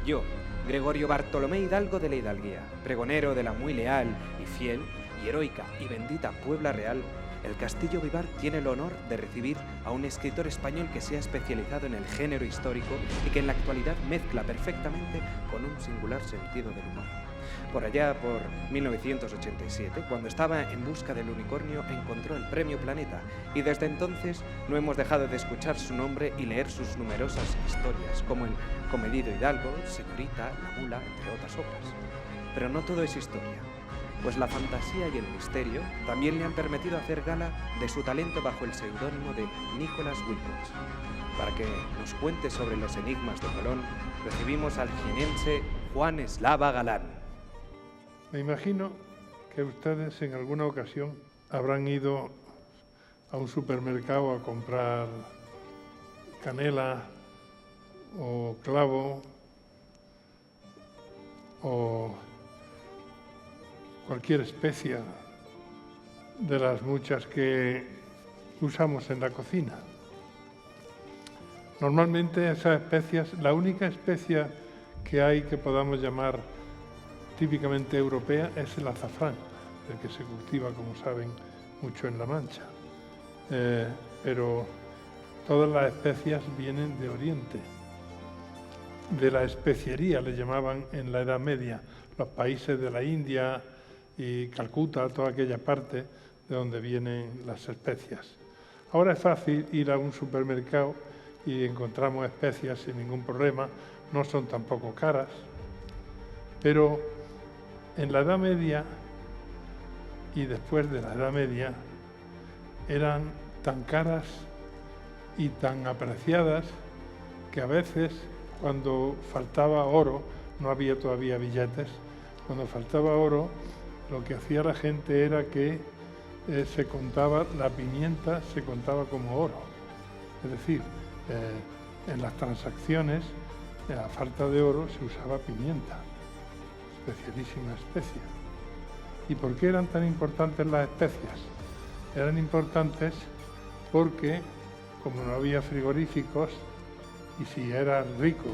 Yo, Gregorio Bartolomé Hidalgo de la Hidalguía, pregonero de la muy leal y fiel y heroica y bendita Puebla Real, el Castillo Vivar tiene el honor de recibir a un escritor español que se ha especializado en el género histórico y que en la actualidad mezcla perfectamente con un singular sentido del humor. Por allá, por 1987, cuando estaba en busca del unicornio, encontró el Premio Planeta y desde entonces no hemos dejado de escuchar su nombre y leer sus numerosas historias, como el Comedido Hidalgo, Señorita, La Mula, entre otras obras. Pero no todo es historia, pues la fantasía y el misterio también le han permitido hacer gala de su talento bajo el seudónimo de Nicholas Wilcox. Para que nos cuente sobre los enigmas de Colón, recibimos al jienense Juan Eslava Galán. Me imagino que ustedes en alguna ocasión habrán ido a un supermercado a comprar canela o clavo o cualquier especia de las muchas que usamos en la cocina. Normalmente esas especias, la única especia que hay que podamos llamar típicamente europea es el azafrán, el que se cultiva, como saben, mucho en La Mancha. Pero todas las especias vienen de Oriente, de la especiería, le llamaban en la Edad Media, los países de la India y Calcuta, toda aquella parte de donde vienen las especias. Ahora es fácil ir a un supermercado y encontramos especias sin ningún problema, no son tampoco caras, pero en la Edad Media y después de la Edad Media eran tan caras y tan apreciadas que a veces cuando faltaba oro, no había todavía billetes, cuando faltaba oro lo que hacía la gente era que se contaba, la pimienta se contaba como oro. Es decir, en las transacciones, a falta de oro se usaba pimienta. Especialísima especia. ¿Y por qué eran tan importantes las especias? Eran importantes porque, como no había frigoríficos, y si eras rico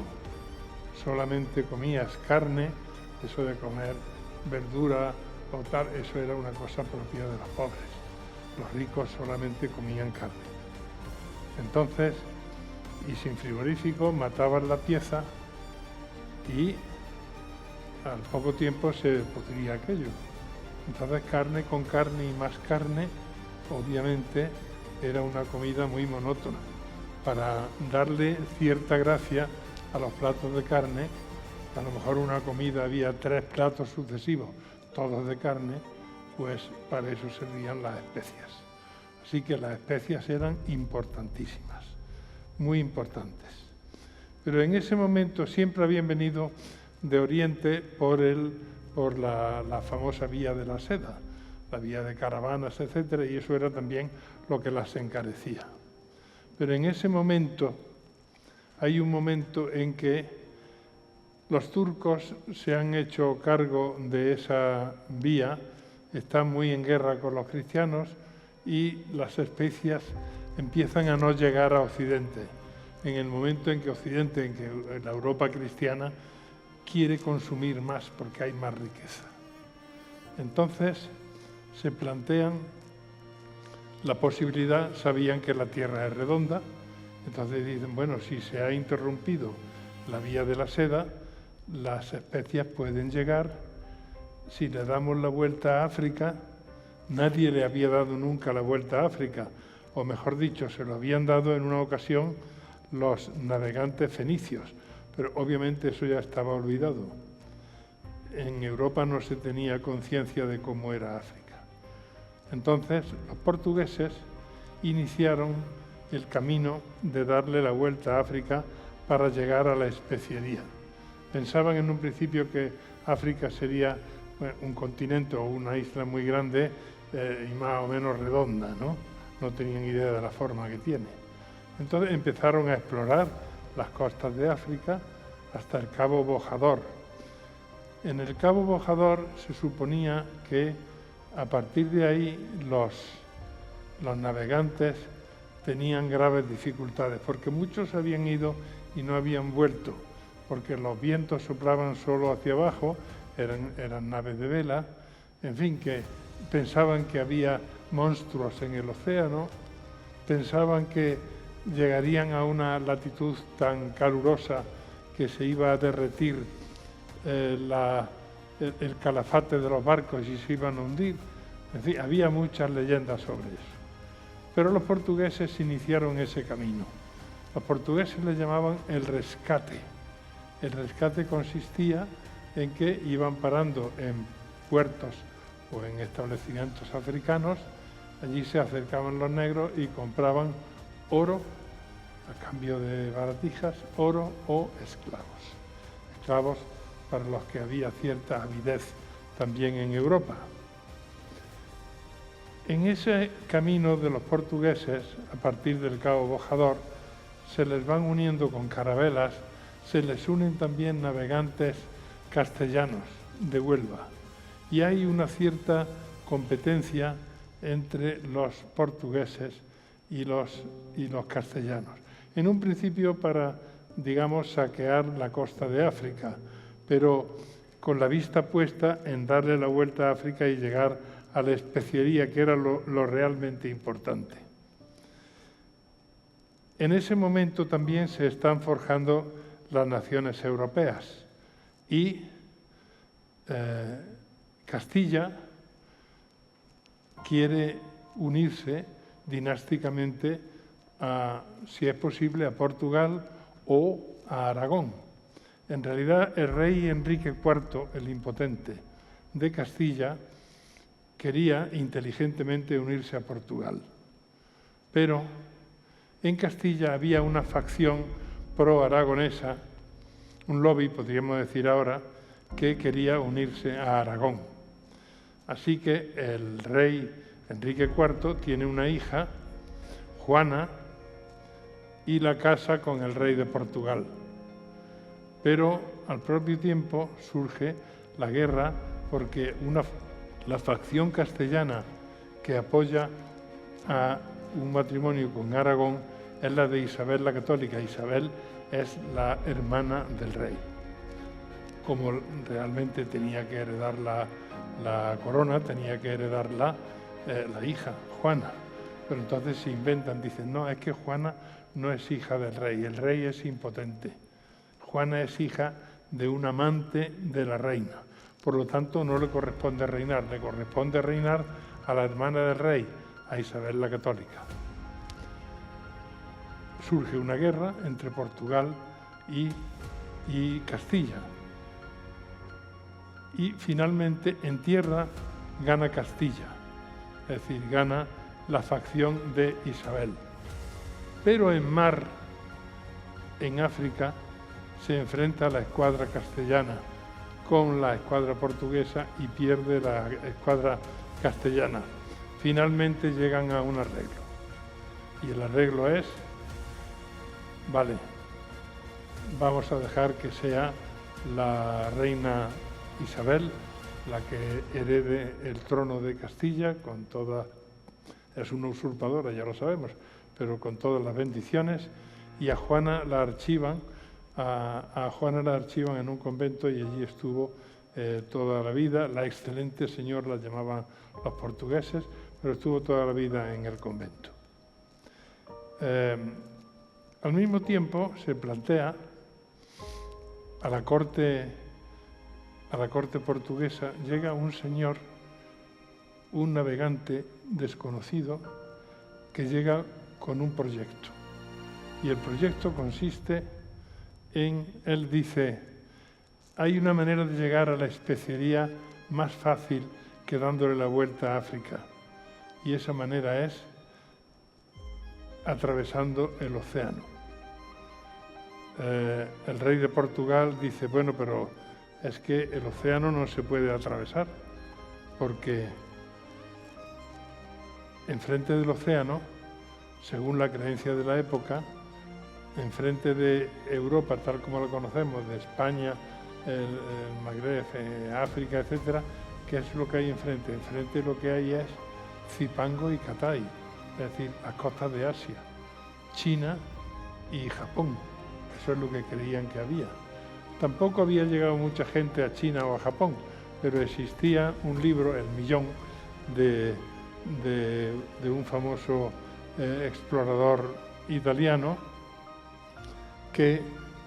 solamente comías carne, eso de comer verdura o tal, eso era una cosa propia de los pobres. Los ricos solamente comían carne. Entonces, y sin frigorífico, mataban la pieza y al poco tiempo se podría aquello. Entonces carne con carne y más carne, obviamente era una comida muy monótona. Para darle cierta gracia a los platos de carne, a lo mejor una comida había 3 platos sucesivos, todos de carne, pues para eso servían las especias. Así que las especias eran importantísimas, muy importantes. Pero en ese momento siempre habían venido de Oriente por la famosa vía de la seda, la vía de caravanas, etcétera, y eso era también lo que las encarecía. Pero en ese momento, hay un momento en que los turcos se han hecho cargo de esa vía, están muy en guerra con los cristianos y las especias empiezan a no llegar a Occidente. En el momento en que Occidente, en que la Europa cristiana, quiere consumir más porque hay más riqueza. Entonces se plantean la posibilidad, sabían que la Tierra es redonda, entonces dicen, bueno, si se ha interrumpido la vía de la seda, las especias pueden llegar. Si le damos la vuelta a África, nadie le había dado nunca la vuelta a África, o mejor dicho, se lo habían dado en una ocasión los navegantes fenicios, pero obviamente eso ya estaba olvidado. En Europa no se tenía conciencia de cómo era África. Entonces, los portugueses iniciaron el camino de darle la vuelta a África para llegar a la especiería. Pensaban en un principio que África sería un continente o una isla muy grande y más o menos redonda, ¿no? No tenían idea de la forma que tiene. Entonces empezaron a explorar las costas de África hasta el Cabo Bojador. En el Cabo Bojador se suponía que a partir de ahí los navegantes tenían graves dificultades, porque muchos habían ido y no habían vuelto, porque los vientos soplaban solo hacia abajo, eran naves de vela, en fin, que pensaban que había monstruos en el océano, pensaban que llegarían a una latitud tan calurosa que se iba a derretir el calafate de los barcos y se iban a hundir. En fin, había muchas leyendas sobre eso. Pero los portugueses iniciaron ese camino. Los portugueses le llamaban el rescate. El rescate consistía en que iban parando en puertos o en establecimientos africanos, allí se acercaban los negros y compraban oro a cambio de baratijas, oro o esclavos. Esclavos para los que había cierta avidez también en Europa. En ese camino de los portugueses, a partir del Cabo Bojador, se les van uniendo con carabelas, se les unen también navegantes castellanos de Huelva. Y hay una cierta competencia entre los portugueses y los castellanos. En un principio para, digamos, saquear la costa de África, pero con la vista puesta en darle la vuelta a África y llegar a la especiería, que era lo realmente importante. En ese momento también se están forjando las naciones europeas y Castilla quiere unirse dinásticamente si es posible, a Portugal o a Aragón. En realidad, el rey Enrique IV, el impotente de Castilla, quería inteligentemente unirse a Portugal. Pero en Castilla había una facción pro-aragonesa, un lobby, podríamos decir ahora, que quería unirse a Aragón. Así que el rey Enrique IV tiene una hija, Juana, y la casa con el rey de Portugal. Pero al propio tiempo surge la guerra porque la facción castellana que apoya a un matrimonio con Aragón es la de Isabel la Católica. Isabel es la hermana del rey. Como realmente tenía que heredar la corona, tenía que heredarla la hija, Juana. Pero entonces se inventan, dicen, no, es que Juana no es hija del rey, el rey es impotente. Juana es hija de un amante de la reina. Por lo tanto, no le corresponde reinar, le corresponde reinar a la hermana del rey, a Isabel la Católica. Surge una guerra entre Portugal y Castilla. Y finalmente, en tierra, gana Castilla, es decir, gana la facción de Isabel. Pero en mar, en África, se enfrenta a la escuadra castellana con la escuadra portuguesa y pierde la escuadra castellana. Finalmente llegan a un arreglo. Y el arreglo es, vale, vamos a dejar que sea la reina Isabel la que herede el trono de Castilla con toda, es una usurpadora, ya lo sabemos, pero con todas las bendiciones, y a Juana la archivan, en un convento y allí estuvo toda la vida. La excelente señora la llamaban los portugueses, pero estuvo toda la vida en el convento. Al mismo tiempo se plantea a la corte portuguesa, llega un señor, un navegante desconocido, que llega con un proyecto. Y el proyecto consiste en, él dice, hay una manera de llegar a la especiería más fácil que dándole la vuelta a África. Y esa manera es atravesando el océano. El rey de Portugal dice, bueno, pero es que el océano no se puede atravesar, porque enfrente del océano, según la creencia de la época, enfrente de Europa, tal como la conocemos, de España, el Magreb, África, etcétera, ¿qué es lo que hay enfrente? Enfrente lo que hay es Zipango y Catay, es decir, las costas de Asia, China y Japón. Eso es lo que creían que había. Tampoco había llegado mucha gente a China o a Japón, pero existía un libro, El Millón, de un famoso explorador italiano que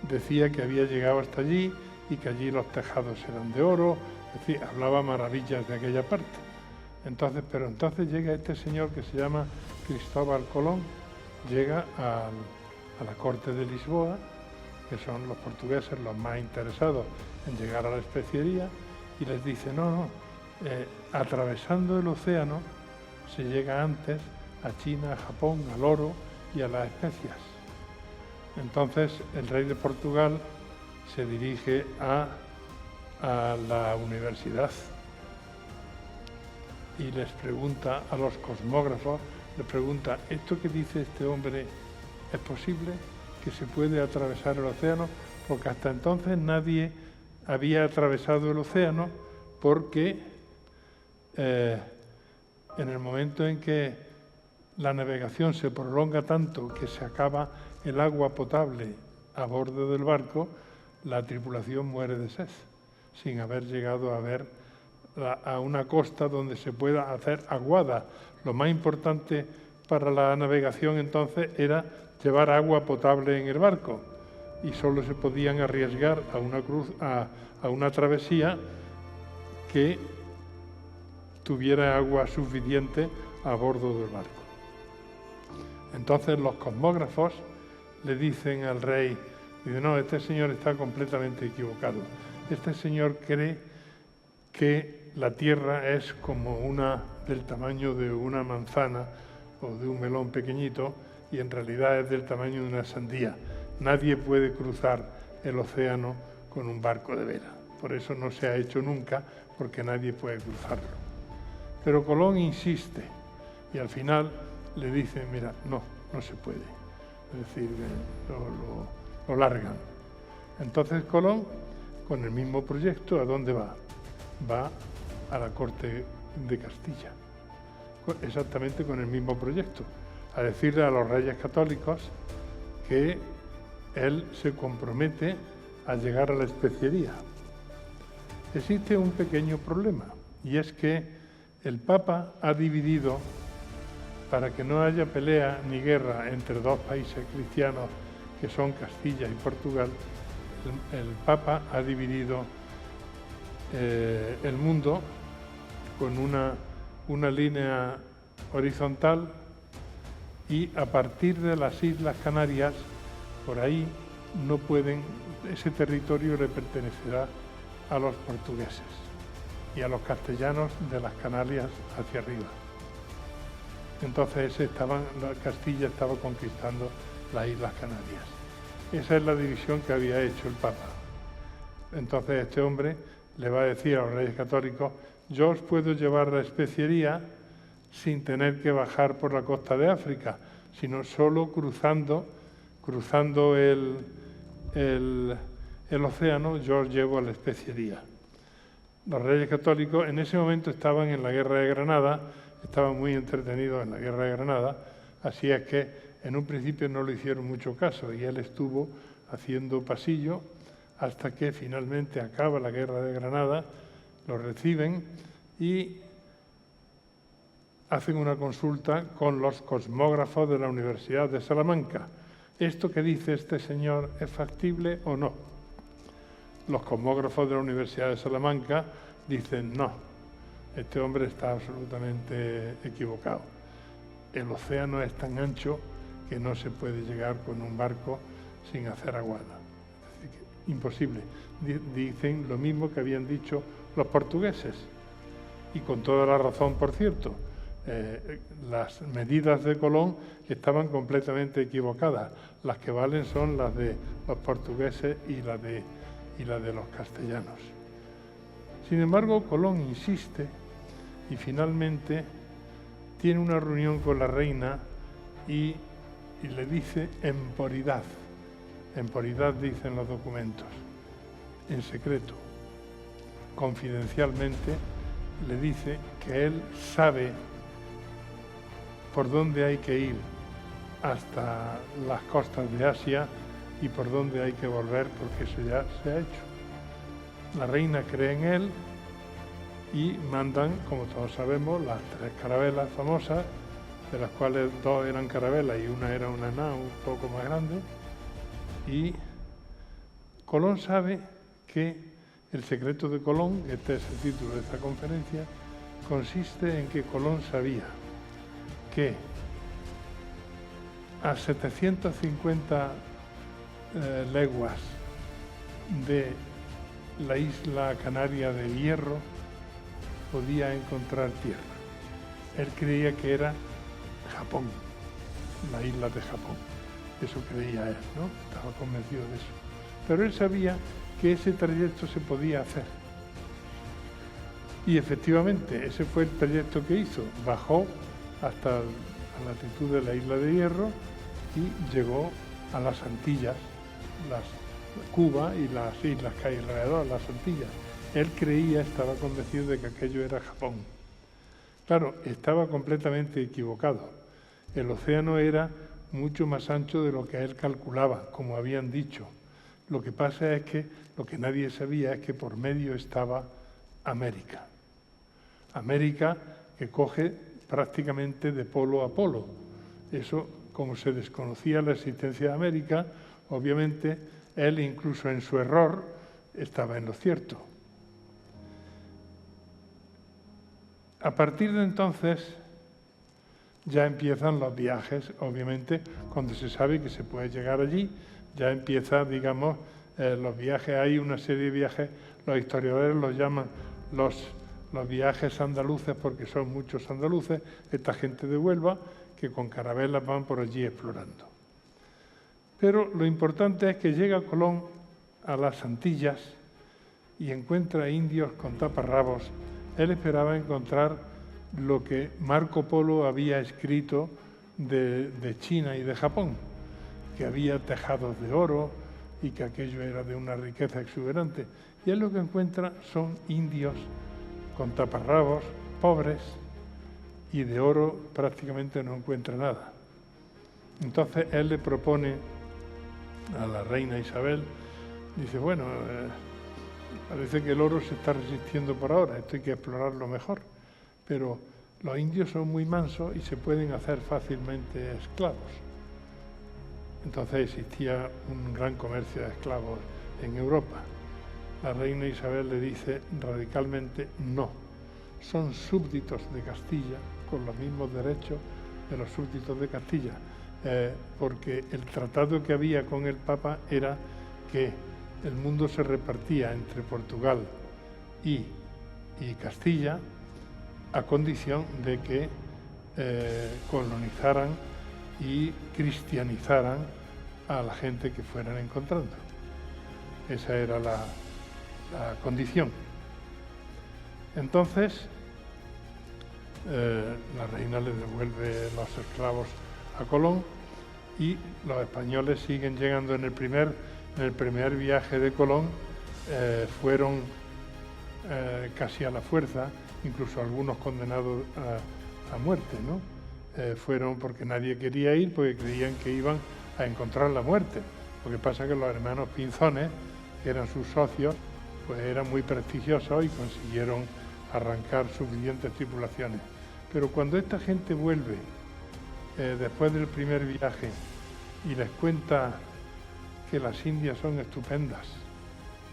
decía que había llegado hasta allí y que allí los tejados eran de oro, es decir, hablaba maravillas de aquella parte. Pero entonces llega este señor que se llama Cristóbal Colón, llega a la corte de Lisboa, que son los portugueses los más interesados en llegar a la especiería, y les dice, atravesando el océano se llega antes a China, a Japón, al oro y a las especias. Entonces el rey de Portugal se dirige a la universidad y les pregunta a los cosmógrafos, les pregunta, ¿esto que dice este hombre es posible? ¿Que se puede atravesar el océano? Porque hasta entonces nadie había atravesado el océano, porque en el momento en que la navegación se prolonga tanto que se acaba el agua potable a bordo del barco, la tripulación muere de sed, sin haber llegado a una costa donde se pueda hacer aguada. Lo más importante para la navegación entonces era llevar agua potable en el barco, y solo se podían arriesgar a una travesía que tuviera agua suficiente a bordo del barco. Entonces los cosmógrafos le dicen al rey, no, este señor está completamente equivocado. Este señor cree que la Tierra es como del tamaño de una manzana o de un melón pequeñito, y en realidad es del tamaño de una sandía. Nadie puede cruzar el océano con un barco de vela. Por eso no se ha hecho nunca, porque nadie puede cruzarlo. Pero Colón insiste y al final le dice, mira, no se puede. Es decir, lo largan. Entonces Colón, con el mismo proyecto, ¿a dónde va? Va a la corte de Castilla, exactamente con el mismo proyecto, a decirle a los reyes católicos que él se compromete a llegar a la especiería. Existe un pequeño problema, y es que el Papa ha dividido, para que no haya pelea ni guerra entre dos países cristianos que son Castilla y Portugal, el Papa ha dividido el mundo con una línea horizontal, y a partir de las Islas Canarias, por ahí ese territorio le pertenecerá a los portugueses y a los castellanos de las Canarias hacia arriba. Entonces Castilla estaba conquistando las Islas Canarias. Esa es la división que había hecho el Papa. Entonces este hombre le va a decir a los reyes católicos, yo os puedo llevar la especiería sin tener que bajar por la costa de África, sino solo cruzando el océano, yo os llevo a la especiería. Los reyes católicos en ese momento estaban en la Guerra de Granada, estaban muy entretenidos en la Guerra de Granada, así es que en un principio no le hicieron mucho caso y él estuvo haciendo pasillo hasta que finalmente acaba la Guerra de Granada, lo reciben y hacen una consulta con los cosmógrafos de la Universidad de Salamanca. ¿Esto que dice este señor es factible o no? Los cosmógrafos de la Universidad de Salamanca dicen no, este hombre está absolutamente equivocado. El océano es tan ancho que no se puede llegar con un barco sin hacer aguada. Es decir, que imposible. Dicen lo mismo que habían dicho los portugueses, y con toda la razón, por cierto. Las medidas de Colón estaban completamente equivocadas. Las que valen son las de los portugueses y las de los castellanos. Sin embargo, Colón insiste y finalmente tiene una reunión con la reina y le dice emporidad. Emporidad dicen los documentos. En secreto, confidencialmente, le dice que él sabe por dónde hay que ir hasta las costas de Asia y por dónde hay que volver, porque eso ya se ha hecho. La reina cree en él y mandan, como todos sabemos, las 3 carabelas famosas, de las cuales 2 eran carabelas y una era una nao un poco más grande. Y Colón sabe que el secreto de Colón, este es el título de esta conferencia, consiste en que Colón sabía que a 750 leguas de la isla canaria del Hierro podía encontrar tierra. Él creía que era Japón, la isla de Japón. Eso creía él, ¿no? Estaba convencido de eso. Pero él sabía que ese trayecto se podía hacer. Y efectivamente, ese fue el trayecto que hizo. Bajó hasta la latitud de la isla de Hierro y llegó a las Antillas, Cuba y las islas que hay alrededor, las Antillas. Él creía, estaba convencido de que aquello era Japón. Claro, estaba completamente equivocado. El océano era mucho más ancho de lo que él calculaba, como habían dicho. Lo que pasa es que lo que nadie sabía es que por medio estaba América. América que coge prácticamente de polo a polo. Eso, como se desconocía la existencia de América, obviamente él incluso en su error estaba en lo cierto. A partir de entonces ya empiezan los viajes, obviamente, cuando se sabe que se puede llegar allí, ya empieza, digamos, los viajes. Hay una serie de viajes, los historiadores los llaman los viajes andaluces porque son muchos andaluces, esta gente de Huelva, que con carabelas van por allí explorando. Pero lo importante es que llega Colón a las Antillas y encuentra indios con taparrabos. Él esperaba encontrar lo que Marco Polo había escrito de China y de Japón, que había tejados de oro y que aquello era de una riqueza exuberante. Y él lo que encuentra son indios con taparrabos, pobres, y de oro prácticamente no encuentra nada. Entonces él le propone a la reina Isabel, dice, bueno, parece que el oro se está resistiendo por ahora, esto hay que explorarlo mejor, pero los indios son muy mansos y se pueden hacer fácilmente esclavos. Entonces existía un gran comercio de esclavos en Europa. La reina Isabel le dice radicalmente no, son súbditos de Castilla con los mismos derechos de los súbditos de Castilla, porque el tratado que había con el Papa era que el mundo se repartía entre Portugal y Castilla a condición de que colonizaran y cristianizaran a la gente que fueran encontrando. Esa era la condición. Entonces, la reina le devuelve los esclavos a Colón y los españoles siguen llegando. En el primer viaje de Colón fueron casi a la fuerza, incluso algunos condenados a muerte, ¿no? Fueron porque nadie quería ir, porque creían que iban a encontrar la muerte. Lo que pasa es que los hermanos Pinzones, que eran sus socios, pues eran muy prestigiosos y consiguieron arrancar suficientes tripulaciones. Pero cuando esta gente vuelve después del primer viaje y les cuenta que las indias son estupendas,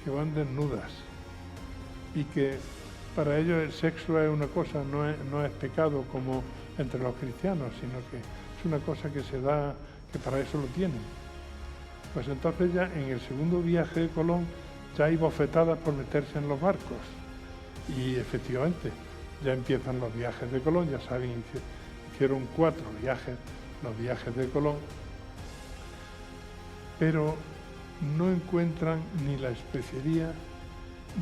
que van desnudas y que para ellos el sexo es una cosa, no es pecado como entre los cristianos, sino que es una cosa que se da, que para eso lo tienen. Pues entonces ya en el segundo viaje de Colón ya hay bofetadas por meterse en los barcos. Y efectivamente, ya empiezan los viajes de Colón, ya saben, hicieron 4 viajes, los viajes de Colón, pero no encuentran ni la especiería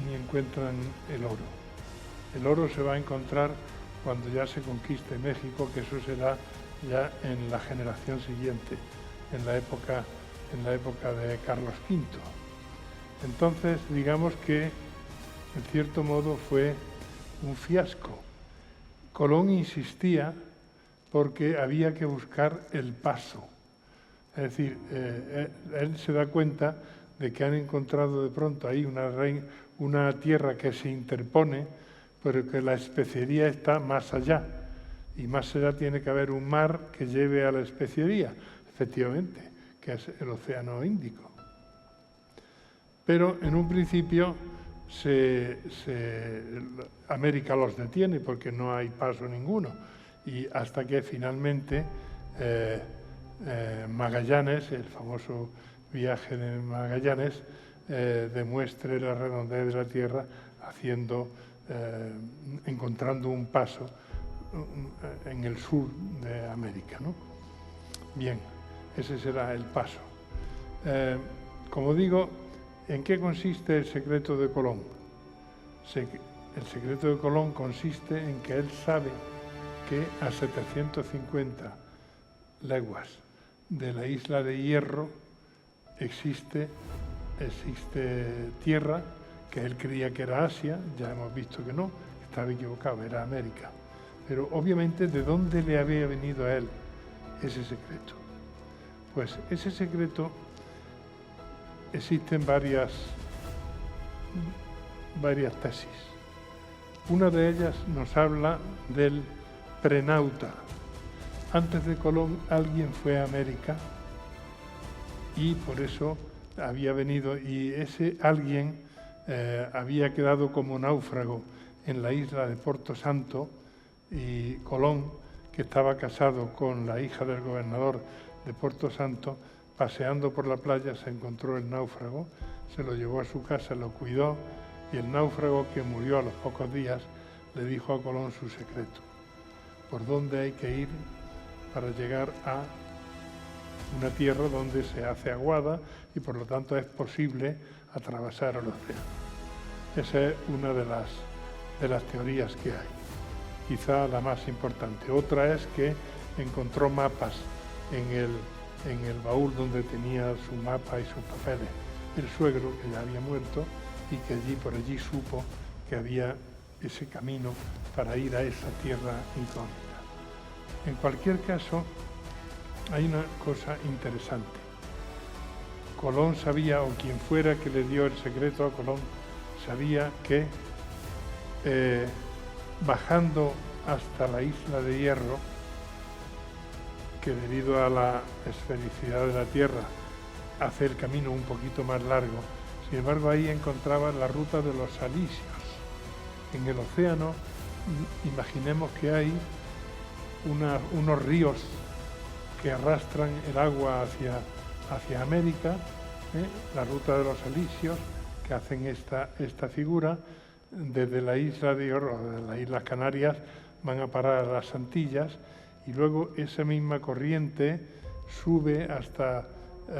ni encuentran el oro. El oro se va a encontrar cuando ya se conquiste México, que eso será ya en la generación siguiente, en la época de Carlos V. Entonces, digamos que, en cierto modo, fue un fiasco. Colón insistía porque había que buscar el paso. Es decir, él se da cuenta de que han encontrado de pronto ahí una tierra que se interpone, pero que la especiería está más allá. Y más allá tiene que haber un mar que lleve a la especiería, efectivamente, que es el Océano Índico. Pero en un principio América los detiene porque no hay paso ninguno. Y hasta que finalmente Magallanes, el famoso viaje de Magallanes, demuestre la redondez de la Tierra encontrando un paso en el sur de América, ¿no? Bien, ese será el paso. Como digo, ¿en qué consiste el secreto de Colón? El secreto de Colón consiste en que él sabe que a 750 leguas de la isla de Hierro existe tierra que él creía que era Asia, ya hemos visto que no, estaba equivocado, era América. Pero obviamente, ¿de dónde le había venido a él ese secreto? Pues ese secreto existen varias tesis. Una de ellas nos habla del prenauta. Antes de Colón alguien fue a América y por eso había venido, y ese alguien había quedado como náufrago en la isla de Porto Santo, y Colón, que estaba casado con la hija del gobernador de Porto Santo, paseando por la playa se encontró el náufrago, se lo llevó a su casa, lo cuidó, y el náufrago, que murió a los pocos días, le dijo a Colón su secreto: por dónde hay que ir para llegar a una tierra donde se hace aguada y por lo tanto es posible atravesar el océano. Esa es una de las teorías que hay, quizá la más importante. Otra es que encontró mapas en el baúl donde tenía su mapa y sus papeles el suegro, que ya había muerto, y que por allí supo que había ese camino para ir a esa tierra incógnita. En cualquier caso, hay una cosa interesante. Colón sabía, o quien fuera que le dio el secreto a Colón, sabía que bajando hasta la isla de Hierro, que debido a la esfericidad de la Tierra hace el camino un poquito más largo, sin embargo ahí encontraba la ruta de los alisios. En el océano, imaginemos que hay unos ríos que arrastran el agua hacia América, la ruta de los alisios, que hacen esta figura. Desde la isla de Hierro, de las Islas Canarias, van a parar a las Antillas, y luego esa misma corriente sube hasta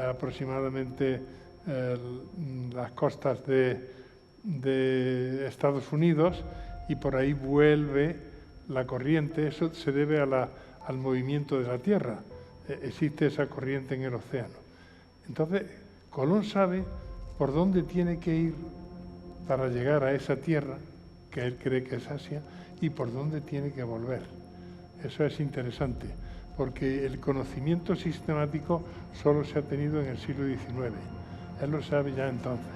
aproximadamente las costas de Estados Unidos, y por ahí vuelve la corriente. Eso se debe al movimiento de la Tierra. Existe esa corriente en el océano. Entonces, Colón sabe por dónde tiene que ir para llegar a esa tierra, que él cree que es Asia, y por dónde tiene que volver. Eso es interesante, porque el conocimiento sistemático solo se ha tenido en el siglo XIX. Él lo sabe ya entonces.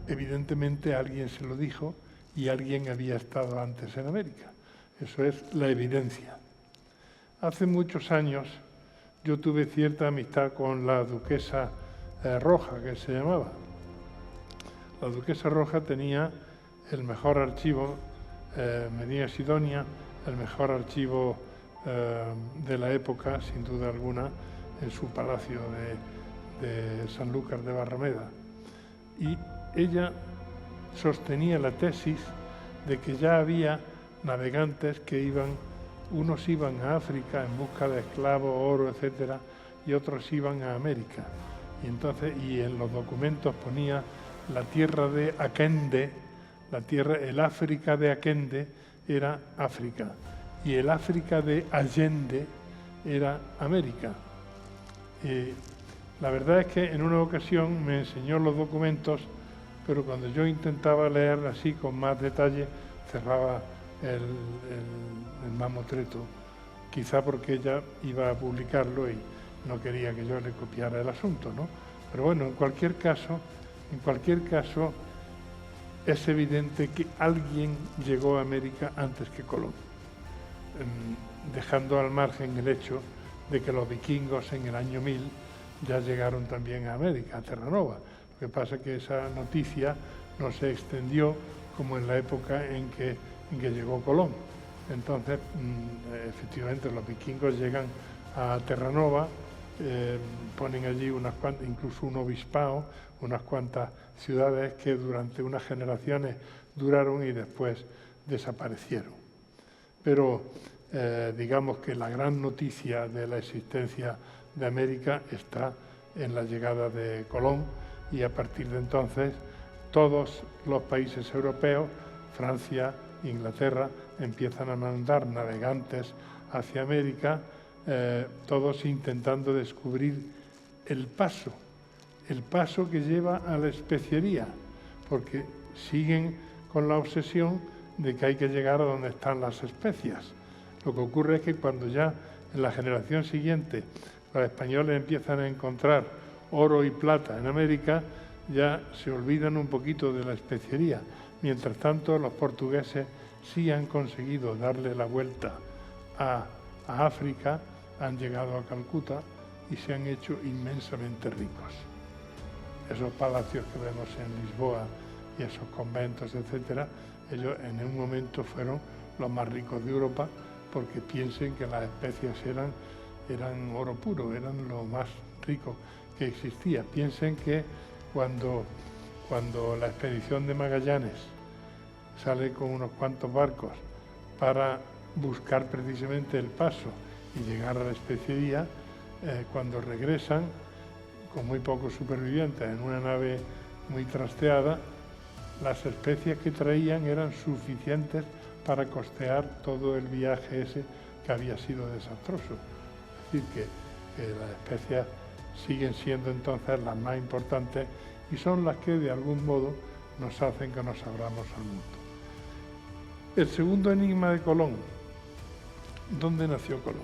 Evidentemente alguien se lo dijo y alguien había estado antes en América. Eso es la evidencia. Hace muchos años yo tuve cierta amistad con la duquesa Roja, que se llamaba. La duquesa Roja tenía el mejor archivo, Medina Sidonia, el mejor archivo de la época, sin duda alguna, en su palacio de Sanlúcar de Barrameda. Y ella sostenía la tesis de que ya había navegantes que unos iban a África en busca de esclavos, oro, etcétera, y otros iban a América. Y en los documentos ponía la tierra de Akende, el África de Akende era África, y el África de Allende era América. La verdad es que en una ocasión me enseñó los documentos, pero cuando yo intentaba leer así con más detalle, cerraba el mamotreto, quizá porque ella iba a publicarlo y no quería que yo le copiara el asunto, ¿no? Pero bueno, en cualquier caso, es evidente que alguien llegó a América antes que Colón, dejando al margen el hecho de que los vikingos en el año 1000 ya llegaron también a América, a Terranova. Lo que pasa es que esa noticia no se extendió como en la época en que llegó Colón. Entonces, efectivamente, los vikingos llegan a Terranova, ponen allí unas cuantas, incluso un obispado, unas cuantas ciudades que durante unas generaciones duraron y después desaparecieron. Pero digamos que la gran noticia de la existencia de América está en la llegada de Colón, y a partir de entonces todos los países europeos, Francia, Inglaterra, empiezan a mandar navegantes hacia América, todos intentando descubrir el paso que lleva a la especiería, porque siguen con la obsesión de que hay que llegar a donde están las especias. Lo que ocurre es que cuando ya en la generación siguiente los españoles empiezan a encontrar oro y plata en América, ya se olvidan un poquito de la especiería. Mientras tanto, los portugueses sí han conseguido darle la vuelta a África, han llegado a Calcuta y se han hecho inmensamente ricos. Esos palacios que vemos en Lisboa y esos conventos, etcétera, ellos en un momento fueron los más ricos de Europa, porque piensen que las especias eran oro puro, eran lo más rico que existía. Piensen que cuando la expedición de Magallanes sale con unos cuantos barcos para buscar precisamente el paso y llegar a la especiería, cuando regresan con muy pocos supervivientes en una nave muy trasteada, las especias que traían eran suficientes para costear todo el viaje ese que había sido desastroso. Es decir, que las especias siguen siendo entonces las más importantes y son las que de algún modo nos hacen que nos abramos al mundo. El segundo enigma de Colón. ¿Dónde nació Colón?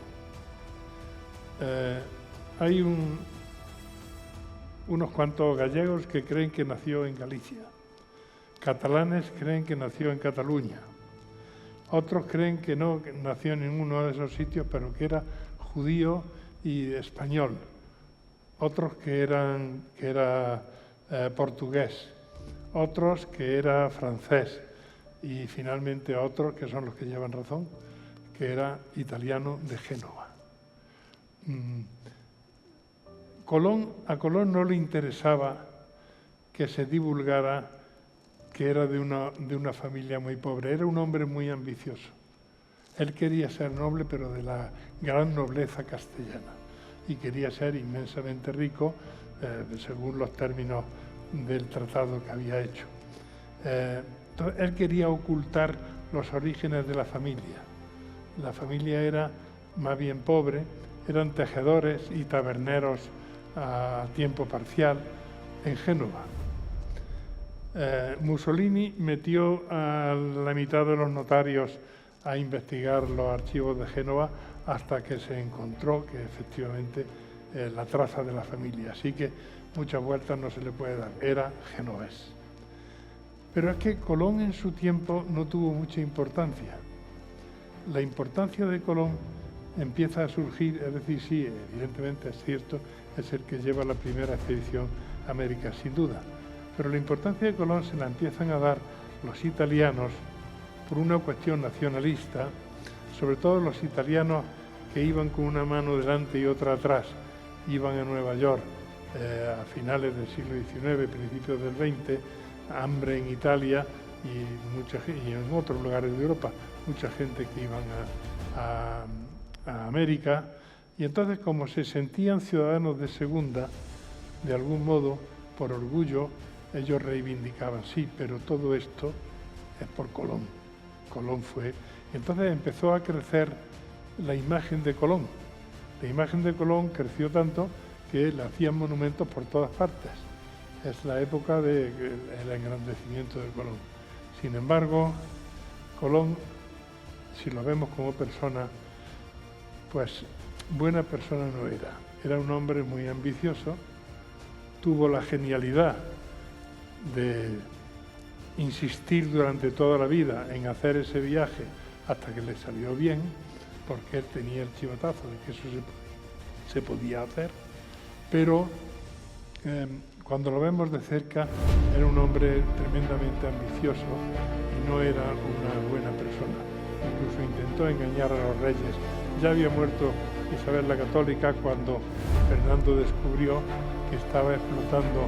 Hay unos cuantos gallegos que creen que nació en Galicia. Catalanes creen que nació en Cataluña. Otros creen que no, que nació en ninguno de esos sitios, pero que era judío y español. Otros que era portugués. Otros que era francés. Y finalmente otros, que son los que llevan razón, que era italiano de Génova. A Colón no le interesaba que se divulgara que era de una familia muy pobre. Era un hombre muy ambicioso. Él quería ser noble, pero de la gran nobleza castellana, y quería ser inmensamente rico, según los términos del tratado que había hecho. Él quería ocultar los orígenes de la familia. La familia era más bien pobre, eran tejedores y taberneros a tiempo parcial en Génova. Mussolini metió a la mitad de los notarios a investigar los archivos de Génova hasta que se encontró que efectivamente la traza de la familia. Así que muchas vueltas no se le puede dar, era genovés. Pero es que Colón en su tiempo no tuvo mucha importancia. La importancia de Colón empieza a surgir, es decir, sí, evidentemente es cierto, es el que lleva la primera expedición a América, sin duda. Pero la importancia de Colón se la empiezan a dar los italianos por una cuestión nacionalista, sobre todo los italianos que iban con una mano delante y otra atrás, iban a Nueva York a finales del siglo XIX, principios del XX, hambre en Italia y en otros lugares de Europa, mucha gente que iban a América, y entonces como se sentían ciudadanos de segunda, de algún modo, por orgullo, ellos reivindicaban, sí, pero todo esto es por Colón. Colón fue. Y entonces empezó a crecer la imagen de Colón. La imagen de Colón creció tanto que le hacían monumentos por todas partes. Es la época del engrandecimiento de Colón. Sin embargo, Colón, si lo vemos como persona, pues buena persona no era. era un hombre muy ambicioso, tuvo la genialidad de insistir durante toda la vida en hacer ese viaje hasta que le salió bien, porque él tenía el chivatazo de que eso se podía hacer, pero cuando lo vemos de cerca era un hombre tremendamente ambicioso y no era una buena persona. Incluso intentó engañar a los reyes. Ya había muerto Isabel la Católica cuando Fernando descubrió que estaba explotando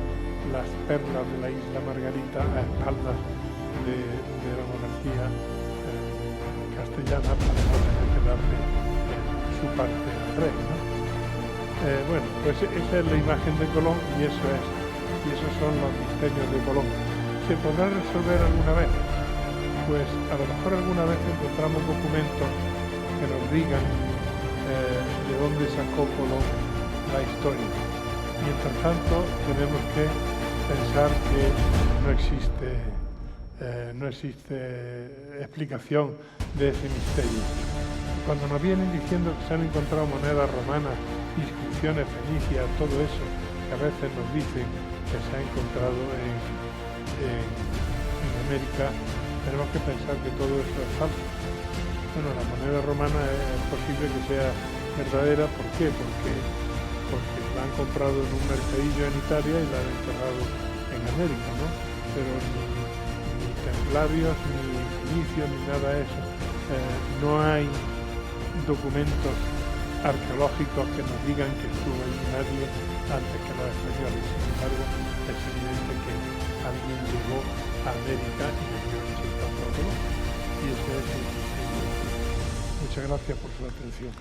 las perlas de la isla Margarita a espaldas de la monarquía castellana para no tener que darle su parte al rey, ¿no? Bueno, pues esa es la imagen de Colón y esos son los misterios de Colón. ¿Se podrá resolver alguna vez? Pues a lo mejor alguna vez encontramos documentos que nos digan de dónde sacó Colón la historia. Mientras tanto, tenemos que pensar que no existe explicación de ese misterio. Cuando nos vienen diciendo que se han encontrado monedas romanas, inscripciones fenicias, todo eso, que a veces nos dicen que se ha encontrado en América, tenemos que pensar que todo eso es falso. Bueno, la moneda romana es posible que sea verdadera. ¿Por qué? Porque la han comprado en un mercadillo en Italia y la han enterrado en América, ¿no? Pero ni templarios, ni fenicios, ni nada de eso. No hay documentos arqueológicos que nos digan que estuvo allí nadie antes que los españoles. Sin embargo, es evidente que alguien llegó a América y le dio el chip a todo. Y ese es el misterio. Muchas gracias por su atención.